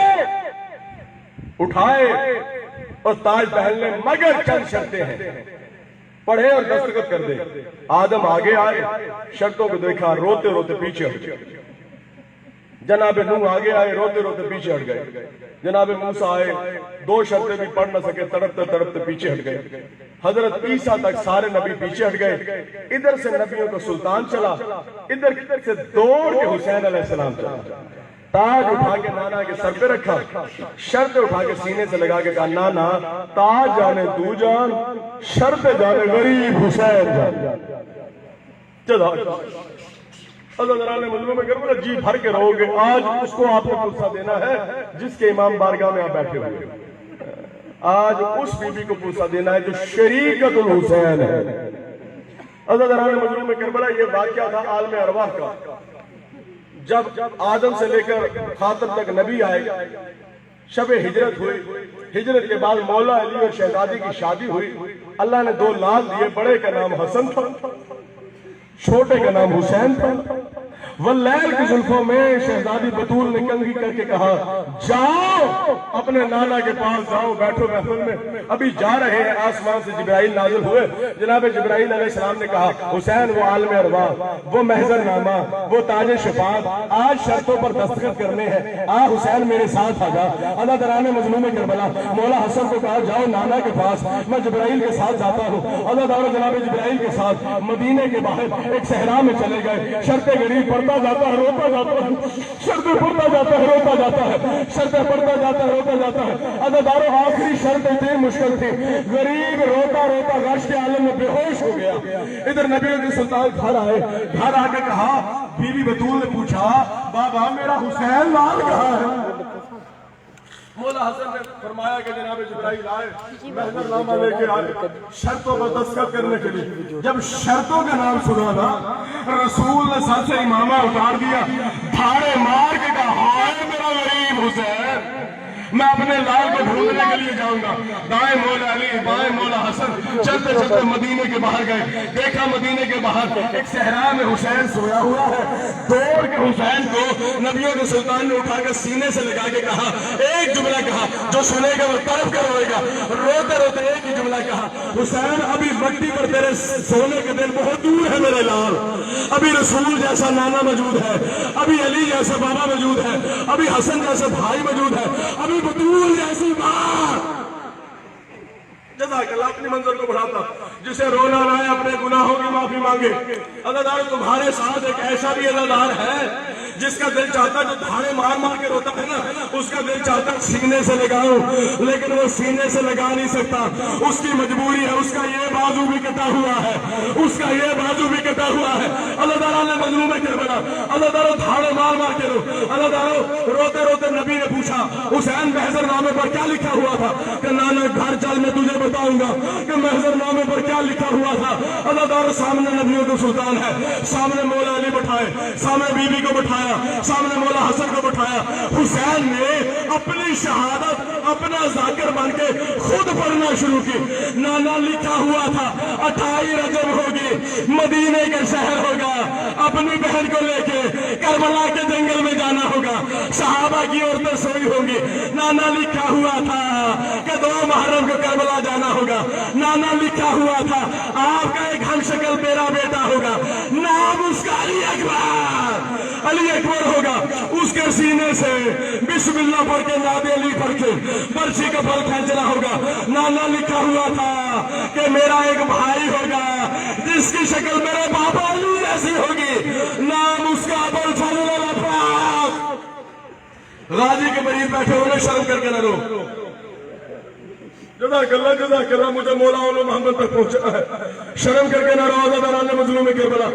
Speaker 1: اٹھائے اور تاج پہن لے مگر چند شرطیں ہیں، پڑھے اور دستخط کر دے۔ آدم آگے آئے، شرطوں کو دیکھا، روتے روتے پیچھے ہٹ گئے۔ جناب نوح آگے آئے، روتے روتے پیچھے ہٹ گئے۔ جناب موسیٰ آئے، 2 شرطیں بھی پڑھ نہ سکے، تڑپتے تڑپتے پیچھے ہٹ گئے۔ حضرت عیسیٰ تک سارے نبی پیچھے ہٹ گئے۔ ادھر سے نبیوں کا سلطان چلا، ادھر سے دوڑ کے حسین علیہ السلام چلا، تاج اٹھا کے نانا کے سر پہ رکھا، شرط اٹھا کے سینے سے لگا کے کہا نانا تاج جانے تو جان، شرط جانے غریب حسین جان۔ چلا عزاداران مظلوم کربلا جی بھر کے رہو گے، آج اس کو آپ کو پرسہ دینا ہے جس کے امام بارگاہ میں آپ بیٹھے ہوئے، آج اس بی بی کو پرسہ دینا ہے جو شریکت الحسین ہے۔ عزاداران مظلوم کربلا یہ واقعہ تھا عالم ارواح کا۔ جب آدم سے لے کر خاتم تک نبی آئے، شب ہجرت ہوئی، ہجرت کے بعد مولا علی اور شہزادی کی شادی ہوئی، اللہ نے 2 لال دیے، بڑے کا نام حسن تھا، چھوٹے کا نام حسین تھا۔ واللیل کی زلفوں میں شہزادی بطول نے کنگھی کر کے کہا جاؤ اپنے نانا کے پاس جاؤ، بیٹھو محفل میں، ابھی جا رہے ہیں۔ آسمان سے جبرائیل نازل ہوئے، جناب جبرائیل علیہ السلام نے کہا حسین وہ عالم ارواح، وہ محضر نامہ، وہ تاج شفاعت، آج شرطوں پر دستخط کرنے ہیں، آ حسین میرے ساتھ آ جا۔ عزاداران مظلوم کربلا مولا حسن کو کہا جاؤ نانا کے پاس، میں جبرائیل کے ساتھ جاتا ہوں۔ عزادار جناب جبرائیل کے ساتھ مدینے کے باہر ایک صحرا میں چلے گئے، شرط غریب پڑھتا جاتا ہے روتا جاتا ہے، شرطیں پڑھتا جاتا ہے روتا جاتا ہے، شرطیں پڑھتا جاتا ہے روتا جاتا ہے۔ عزاداروں آخری شرط اتنی مشکل تھی، غریب روتا روتا غش کے عالم میں بے ہوش ہو گیا۔ ادھر نبیوں کے سلطان گھر آئے، گھر آ کے کہا، بی بی بطول نے پوچھا بابا میرا حسین لال کہاں ہے؟ مولا حسن نے فرمایا کہ جناب جبرائیل آئے، محضر نامہ لے کے آئے شرطوں پر دستخط کرنے کے لیے۔ جب شرطوں کا نام سنا نا، رسول نے سر سے امامہ اتار دیا، دھاڑے مار کے کہا ہائے میرا غریب حسین، میں اپنے لال کو ڈھونڈنے کے لیے جاؤں گا. دائیں مولا علی بائیں مولا حسن چلتے چلتے مدینے کے باہر گئے. دیکھا مدینے کے باہر ایک صحرا میں حسین سویا ہوا ہے. دوڑ کے حسین کو نبیوں کے سلطان نے اٹھا کے سینے سے لگا کے کہا, ایک جملہ کہا جو سنے گا وہ طرف کر روئے گا. روتے روتے ایک ہی جملہ کہا, حسین ابھی مٹی پر تیرے سونے کے دن بہت دور ہے میرے لال. ابھی رسول جیسا نانا موجود ہے, ابھی علی جیسا بابا موجود ہے, ابھی حسن جیسا بھائی موجود ہے, ابھی بطول جیسی ماں. جزاک اللہ اپنی منظر کو بڑھاتا, جسے رونا نہ ہے اپنے گناہوں کی معافی مانگے. عزادار تمہارے ساتھ ایک ایسا بھی عزادار ہے جس کا دل چاہتا ہے, جو دھاڑے مار مار کے روتا ہے نا, اس کا دل چاہتا ہے سینے سے لگاؤں, لیکن وہ سینے سے لگا نہیں سکتا. اس کی مجبوری ہے, اس کا یہ بازو بھی کٹا ہوا ہے, اس کا یہ بازو بھی کٹا ہوا ہے. اللہ تعالیٰ نے مظلوم کربلا, اللہ تعالیٰ دھاڑے مار مار کے رو. اللہ تعالیٰ روتے روتے نبی نے پوچھا, حسین محضر نامے پر کیا لکھا ہوا تھا؟ کہ نانا گھر چل میں تجھے بتاؤں گا کہ محضر نامے پر کیا لکھا ہوا تھا. اللہ تعالیٰ سامنے نبیوں کا سلطان ہے, سامنے مولا علی بٹھائے, سامنے بی بی کو بٹھایا, سامنے مولا حسن کو بٹھایا. حسین نے اپنی شہادت اپنا ذاکر بن کے خود پڑھنا شروع کی. نانا لکھا ہوا تھا 28 رجب ہوگی, مدینے کا شہر ہوگا, اپنی بہن کو لے کے کربلا کے جنگل میں جانا ہوگا, صحابہ کی عورتیں سوئی ہوں گی. نانا لکھا ہوا تھا کہ 2 محرم کو کربلا جانا ہوگا. نانا لکھا ہوا تھا آپ کا ایک ہم شکل میرا بیٹا ہوگا, نام اس کا علی اکبر, علی اکبر ہوگا. اس کے سینے سے بسم اللہ پڑھ کے ناد علی پڑھ کے برچی کا پھل کھینچنا ہوگا. نانا لکھا ہوا تھا کہ میرا ایک بھائی ہوگا جس کی شکل میرے بابا علی جیسی ہوگی, نام اس کا ابوالفضل العباس. غازی کے مریض بیٹھے ہوئے شرم کر کے نہ رو. جزاک اللہ مجھے مولا علی محمد تک پہنچا ہے. شرم کر کے نہ رو. عزاداران مظلوم کربلا,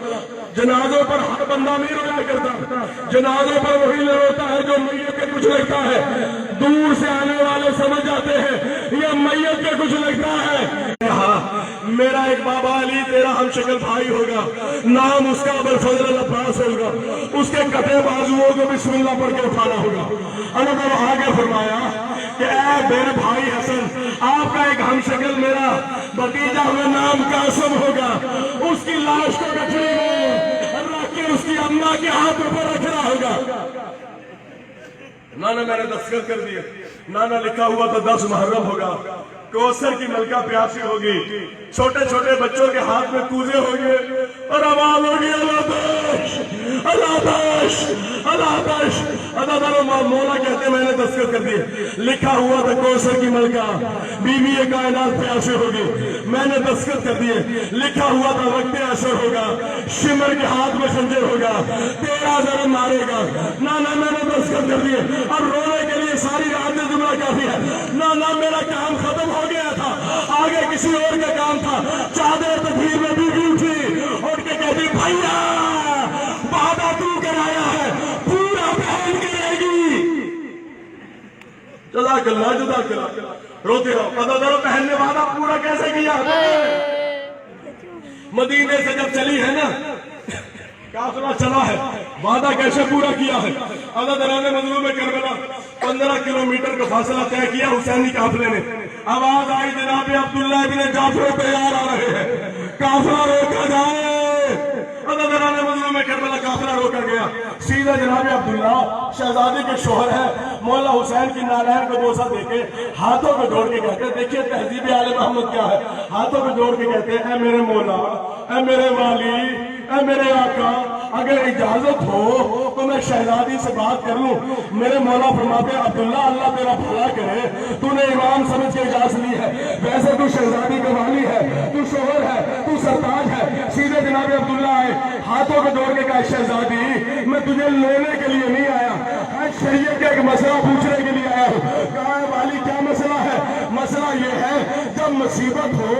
Speaker 1: جنازوں پر ہر بندہ نہیں رویا کرتا, جنازوں پر وہی روتا ہے جو میت کے کچھ لگتا ہے. دور سے آنے والے سمجھ جاتے ہیں یہ میت کے کچھ لگتا ہے. میرا ایک بابا علی تیرا ہم شکل بھائی ہوگا, نام اس کا ابوالفضل العباس ہوگا. اس کے کٹے بازوؤں کو بسم اللہ پڑھ کے اٹھانا ہوگا. اللہ تعالیٰ آگے فرمایا کہ اے میرے بھائی حسن, آپ کا ایک ہم شکل میرا بھتیجا ہوئے نام قاسم ہوگا. اس کی لاش کو گٹھڑی میں رکھ کے اس کی اماں کے ہاتھ پر رکھنا ہوگا. نانا میں نے دستخط کر دیے. نانا لکھا ہوا تو 10 محرم ہوگا, کوثر کی ملکہ پیاسی ہوگی, چھوٹے چھوٹے بچوں کے ہاتھ میں کوزے ہوں گے اور آواز ہوگی اللہ تش اللہ تش اللہ تش. اللہ تعالیٰ مولا کہتے میں نے دستخط کر دیے. لکھا ہوا تھا کوثر کی ملکہ بی بی کائنات پیاسی ہوگی, میں نے دستخط کر دیے. لکھا ہوا تھا وقت عصر ہوگا, شمر کے ہاتھ میں خنجر ہوگا, 13 ضرب مارے گا. نانا میں نے دستخط کر دیے. اور رونے کے لیے ساری رات میں جملہ کافی ہے. نانا میرا کام ختم ہو گیا تھا, آگے کسی اور کا کام تھا. چادر تکبیر میں بی بی اٹھی اور کے کہتی بھیا وعدہ تو کرایا ہے پورا پہن کے رہے گی. جزاک اللہ روتے رہو. قدر پہننے وعدہ پورا کیسے کیا؟ مدینے سے جب چلی ہے نا, قافلہ چلا ہے, وعدہ کیسے پورا کیا ہے؟ عزاداران مظلوم کربلا 15 کلومیٹر کا فاصلہ طے کیا حسینی قافلے نے. آواز آئی جناب عبداللہ ابن جعفر تیار آ رہے ہیں, قافلہ روکا جائے. عزاداران مظلوم کربلا قافلہ روکا گیا. سیدھا جناب عبداللہ شہزادی کے شوہر ہے مولا حسین کی نالین کو بوسہ دے کے ہاتھوں کو جوڑ کے کہتے ہیں, دیکھیے تہذیب آل محمد کیا ہے, ہاتھوں کو جوڑ کے کہتے ہیں اے میرے مولا, اے میرے والی, اے میرے آقا, اگر اجازت ہو تو میں شہزادی سے بات کر لوں. میرے مولا فرماتے ہیں عبداللہ اللہ تیرا بھلا کرے, تو نے امام سمجھ کے اجازت لی ہے, ویسے تو شہزادی کا والی ہے, تو شوہر ہے, تو سرتاج ہے. سیدھے جناب عبداللہ آئے, ہاتھوں کو جوڑ کے کہا شہزادی میں تجھے لینے کے لیے نہیں آیا, شریعت کا ایک مسئلہ پوچھنے کے لیے آیا ہوں. کہا والی کیا مسئلہ ہے؟ مسئلہ یہ ہے جب مصیبت ہو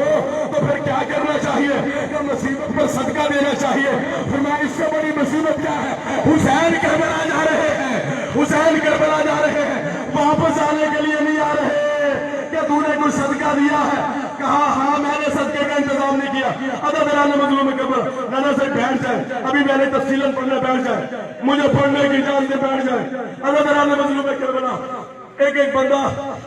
Speaker 1: تو پھر کیا کرنا چاہیے؟ کہ مصیبت پر صدقہ دینا چاہیے. پھر میں اس سے بڑی مصیبت کیا ہے؟ حسین کربلا جا رہے ہیں, حسین کربلا جا رہے ہیں, واپس آنے کے لیے نہیں آ رہے. کہ تو نے کچھ صدقہ دیا ہے؟ کہا ہاں میں نے صدقے کا انتظام نہیں کیا. عزاداران مظلوم کربلا, نانا سے بیٹھ جائیں, ابھی میں نے تفصیلاً پڑھنے بیٹھ جائیں, مجھے پڑھنے کی اجازت سے بیٹھ جائیں. عزاداران مظلوم کربلا ایک ایک بندہ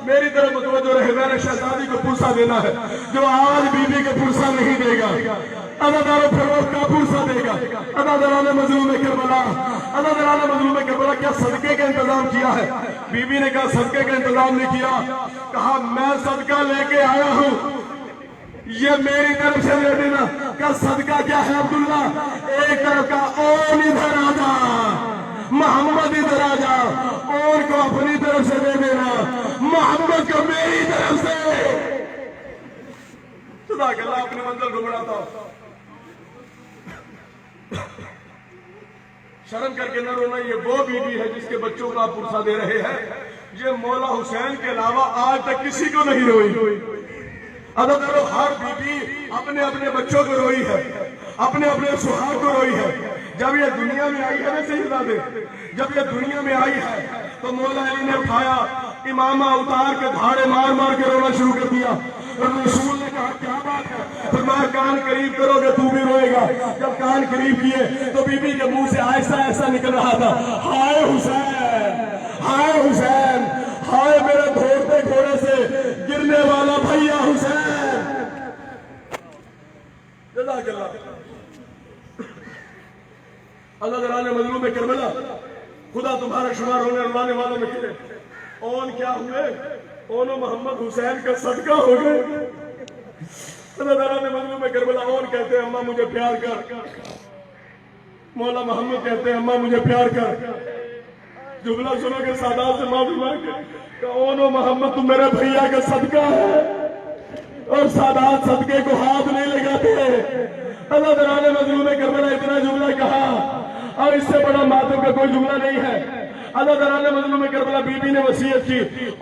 Speaker 1: میری طرف متوجہ رہے، میں نے شہزادی کو پرسہ دینا ہے، جو آج بی بی کو پرسہ نہیں دے گا اداداروں پھر وہ کا پرسہ دے گا۔ اداداران مظلوم کربلا، اداداران مظلوم کربلا کیا صدقے کا انتظام کیا ہے؟ بی بی نے کہا صدقے کا انتظام نہیں کیا، کہا میں صدقہ لے کے آیا ہوں، یہ میری طرف سے لے دینا۔ کا صدقہ کیا ہے عبداللہ؟ ایک طرف کا اون ادھر آ جا، محمد ادھر آ جا، اون کو اپنی طرف سے دے دینا، محمد کو میری طرف سے۔ صدق اللہ، اپنی منزل کو بڑھاتا ہوں۔ شرم کر کے نہ رونا، یہ وہ بی بی ہے جس کے بچوں کو آپ پرسہ دے رہے ہیں۔ یہ مولا حسین کے علاوہ آج تک کسی کو نہیں روئی۔ ادادارو، ہر بی بی اپنے اپنے بچوں کو روئی ہے، اپنے اپنے سہاگ کو روئی ہے۔ جب یہ دنیا میں آئی ہے نا سیدزادے، جب یہ دنیا میں آئی ہے تو مولا علی نے اٹھایا، امامہ اتار کے دھاڑے مار مار کے رونا شروع کر دیا۔ اور رسول نے کہا کیا بات ہے؟ فرمایا کان قریب کرو گے تو بھی روئے گا۔ جب کان قریب کیے تو بی بی کے منہ سے ایسا ایسا نکل رہا تھا، ہائے حسین، ہائے حسین، ہائے میرے دھوڑتے گھوڑے سے گرنے والا بھیا حسین۔ جزاک اللہ۔ اللہ تعالیٰ مظلوم کربلا، خدا تمہارا شمار ہونے رلانے والوں میں کرے۔ اون کیا ہوئے؟ اونو محمد حسین کا صدقہ ہو گئے۔ اللہ تعالیٰ نے مظلوم کربلا، اون کہتے ہیں اماں مجھے پیار کر، مولا محمد کہتے ہیں اماں مجھے پیار کر۔ جملہ سنو کہ سادات سے معافی مانگ کہ اونو محمد تم میرے بھیا کا صدقہ ہے، اور سادات صدقے کو ہاتھ نہیں لگاتے۔ اللہ تعالیٰ نے مظلوم کربلا اتنا جملہ کہا، اور اس سے بڑا ماتم کا کوئی جملہ نہیں ہے۔ اللہ تعالیٰ نے مظلوم کربلا، بی بی نے وصیت کی،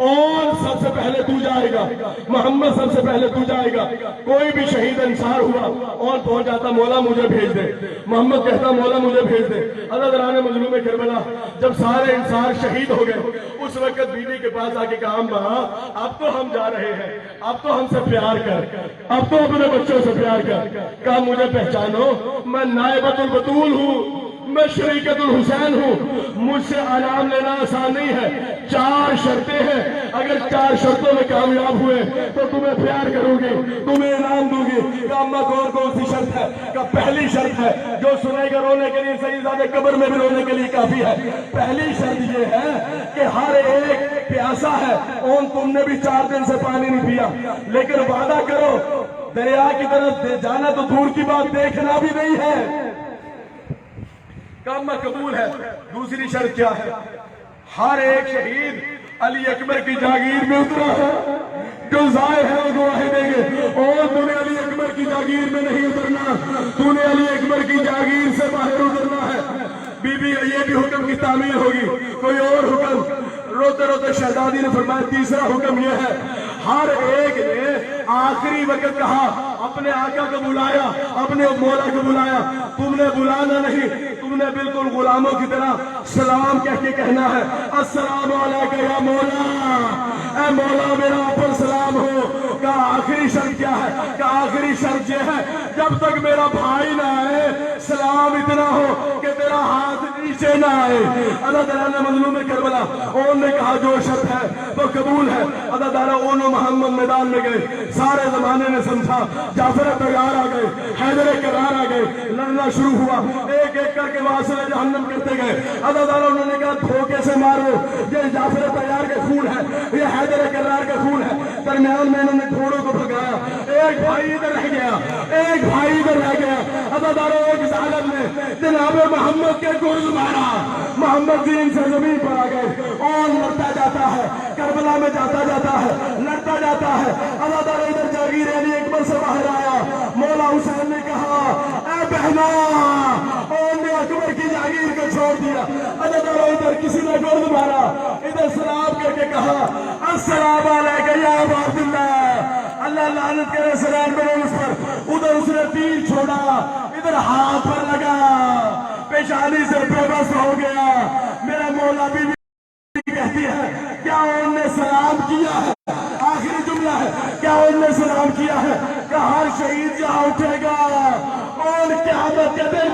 Speaker 1: اور سب سے پہلے تو جائے گا، محمد سب سے پہلے تو جائے گا۔ کوئی بھی شہید انصار ہوا اور پہنچ جاتا مولا مجھے بھیج دے، محمد کہتا مولا مجھے بھیج دے۔ اللہ تعالیٰ نے مظلوم کربلا جب سارے انصار شہید ہو گئے، اس وقت بی بی کے پاس آ کے کہا ماں اب تو ہم جا رہے ہیں، اب تو ہم سے پیار کر، اب تو اپنے بچوں سے پیار کر۔ کہا مجھے پہچانو، میں نائبۃ البتول ہوں، میں شریکت الحسین ہوں، مجھ سے انعام لینا آسان نہیں ہے۔ 4 شرطیں ہیں، اگر 4 شرطوں میں کامیاب ہوئے تو تمہیں پیار کروں گی، تمہیں انعام دوں گی۔ کہ اماں کون سی شرط ہے؟ کہ پہلی شرط ہے، جو سنے گا رونے کے لیے سیدزادے قبر میں بھی رونے کے لیے کافی ہے۔ پہلی شرط یہ ہے کہ ہر ایک پیاسا ہے، اون تم نے بھی 4 دن سے پانی نہیں پیا، لیکن وعدہ کرو دریا کی طرف جانا تو دور کی بات، دیکھنا بھی نہیں ہے۔ کام قبول ہے۔ دوسری شرط کیا ہے؟ ہر ایک شہید علی اکبر کی جاگیر میں اترا ہے، جو ظاہر ہے وہ گواہی دیں گے، اور تو نے علی اکبر کی جاگیر میں نہیں اترنا، تو نے علی اکبر کی جاگیر سے باہر اترنا ہے۔ بی بی یہ بھی حکم کی تعمیل ہوگی، کوئی اور حکم؟ روتے روتے شہزادی نے فرمایا تیسرا حکم یہ ہے، ہر ایک نے آخری وقت کہا، اپنے آقا کو بلایا، اپنے مولا کو بلایا، تم نے بلانا نہیں، تم نے بالکل غلاموں کی طرح سلام کہہ کے کہنا ہے، السلام علیکم یا مولا، اے مولا میرا پر سلام ہو۔ کا آخری شرط کیا ہے؟ کہ آخری شرط یہ ہے جب تک میرا بھائی نہ آئے سلام اتنا ہو کہ تیرا ہاتھ نیچے نہ آئے۔ اللہ تعالیٰ نے مظلوم کربلا، اون نے کہا جو شرط ہے وہ قبول ہے۔ اللہ تعالیٰ اون و محمد میدان میں گئے، سارے زمانے نے سمجھا، جعفر تیار آ گئے، حیدر کرار آ گئے، لڑنا شروع ہوا، ایک ایک کر کے واصل جہنم کرتے گئے۔ اللہ تعالیٰ انہوں نے کہا دھوکے سے مارو، یہ جعفر تیار کا خون ہے، یہ حیدر کرار کا خون ہے۔ درمیان میں انہوں نے گھوڑوں کو بھگایا، ایک بھائی ادھر رہ گیا، ایک بھائی ادھر رہ گیا۔ اللہ تعالیٰ ایک ظالم نے جناب محمد کے گرز مارا، محمد زین سے زمین پر آ گئے، اور لڑتا جاتا ہے، کربلا میں جاتا جاتا ہے، لڑتا جاتا ہے۔ اللہ تعالیٰ ادھر جاگیر علی اکبر سے باہر آیا، مولا حسین نے کہا اے بہنا، اور نے اکبر کی جاگیر کو چھوڑ دیا۔ اللہ تعالیٰ ادھر کسی نے گرز مارا، ادھر سلام کر کے کہا السلام علیکم یا ابا عبداللہ، اللہ لعنت کرے سلام کرو اس پر۔ ادھر اس نے تیر چھوڑا، ادھر ہاتھ پر لگا، پیشانی سے بے بس ہو گیا۔ میرا مولا بھی کہتی ہے کیا انہوں نے سلام کیا ہے؟ آخری جملہ ہے، کیا انہوں نے سلام کیا ہے کہ ہر شہید جہاں اٹھے گا اور قیامت کے دن